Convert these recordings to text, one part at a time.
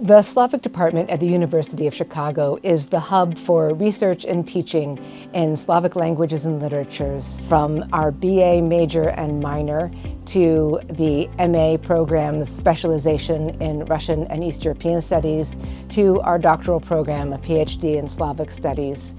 The Slavic department at the University of Chicago is the hub for research and teaching in Slavic languages and literatures, from our BA major and minor to the MA program's specialization in Russian and East European studies to our doctoral program, a PhD in Slavic studies.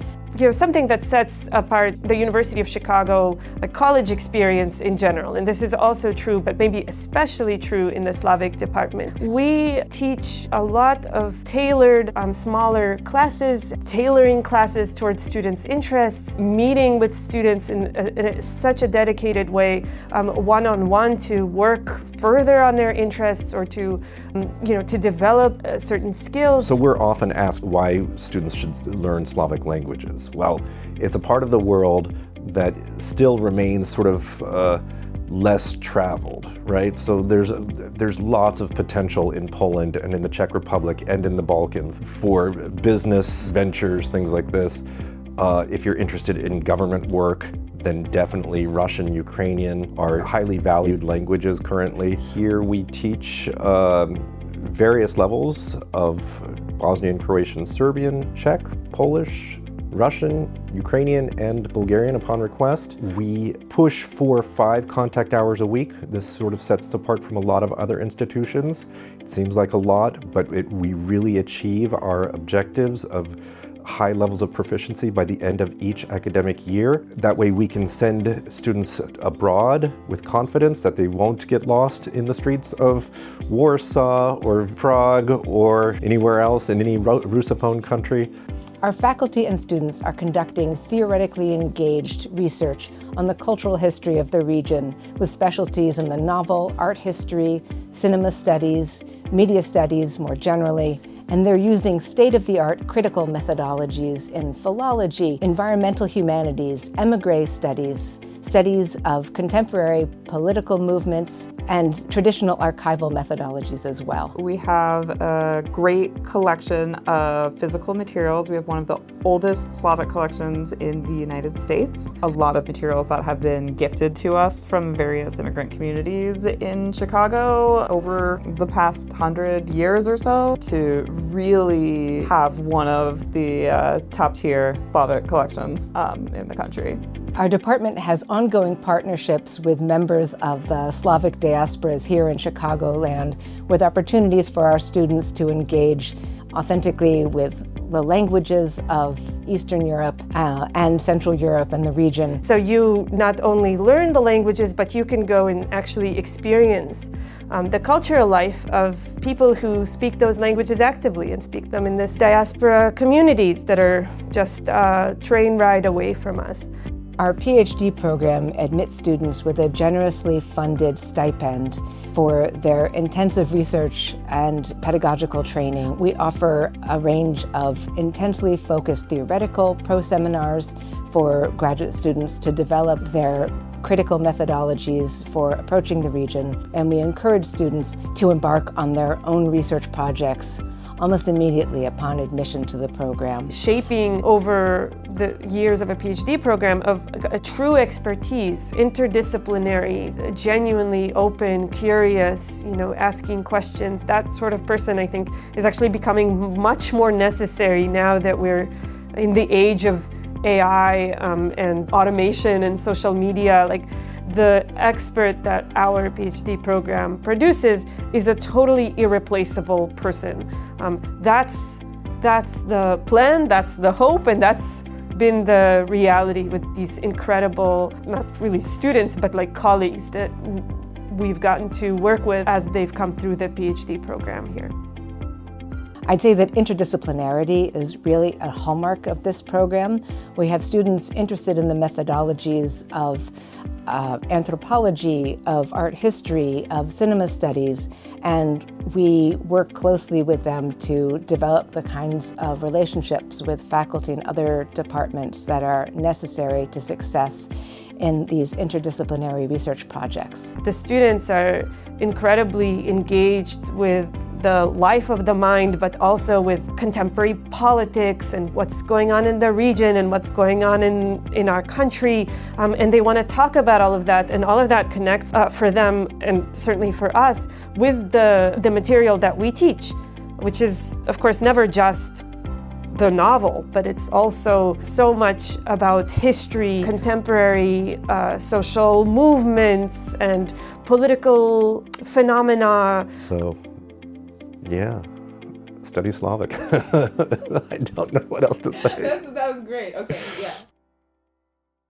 Something that sets apart the University of Chicago, the college experience in general, and this is also true, but maybe especially true in the Slavic department. We teach a lot of tailored, smaller classes, tailoring classes towards students' interests, meeting with students in such a dedicated way, one-on-one, to work further on their interests or to develop certain skills. So we're often asked why students should learn Slavic languages. Well, it's a part of the world that still remains sort of less traveled, right? So there's lots of potential in Poland and in the Czech Republic and in the Balkans for business ventures, things like this. If you're interested in government work, then definitely Russian, Ukrainian are highly valued languages currently. Here we teach various levels of Bosnian, Croatian, Serbian, Czech, Polish, Russian, Ukrainian, and Bulgarian upon request. We push for 5 contact hours a week. This sort of sets us apart from a lot of other institutions. It seems like a lot, but we really achieve our objectives of high levels of proficiency by the end of each academic year. That way we can send students abroad with confidence that they won't get lost in the streets of Warsaw or Prague or anywhere else in any Russophone country. Our faculty and students are conducting theoretically engaged research on the cultural history of the region, with specialties in the novel, art history, cinema studies, media studies more generally, and they're using state-of-the-art critical methodologies in philology, environmental humanities, émigré studies, studies of contemporary political movements, and traditional archival methodologies as well. We have a great collection of physical materials. We have one of the oldest Slavic collections in the United States. A lot of materials that have been gifted to us from various immigrant communities in Chicago over the past 100 years or so, to really have one of the top-tier Slavic collections in the country. Our department has ongoing partnerships with members of the Slavic diasporas here in Chicagoland, with opportunities for our students to engage authentically with the languages of Eastern Europe and Central Europe and the region. So you not only learn the languages, but you can go and actually experience the cultural life of people who speak those languages actively and speak them in this diaspora communities that are just a train ride away from us. Our PhD program admits students with a generously funded stipend for their intensive research and pedagogical training. We offer a range of intensely focused theoretical pro-seminars for graduate students to develop their critical methodologies for approaching the region, and we encourage students to embark on their own research projects almost immediately upon admission to the program. Shaping over the years of a PhD program of a true expertise, interdisciplinary, genuinely open, curious, asking questions. That sort of person, I think, is actually becoming much more necessary now that we're in the age of AI and automation and social media. Like, the expert that our PhD program produces is a totally irreplaceable person. That's the plan, that's the hope, and that's been the reality with these incredible, not really students, but like colleagues that we've gotten to work with as they've come through the PhD program here. I'd say that interdisciplinarity is really a hallmark of this program. We have students interested in the methodologies of anthropology, of art history, of cinema studies, and we work closely with them to develop the kinds of relationships with faculty and other departments that are necessary to success in these interdisciplinary research projects. The students are incredibly engaged with the life of the mind, but also with contemporary politics and what's going on in the region and what's going on in our country. And they want to talk about all of that, and all of that connects for them, and certainly for us, with the material that we teach. which is, of course, never just the novel, but it's also so much about history, contemporary social movements, and political phenomena. So, yeah, study Slavic. I don't know what else to say. That was great. Okay, yeah.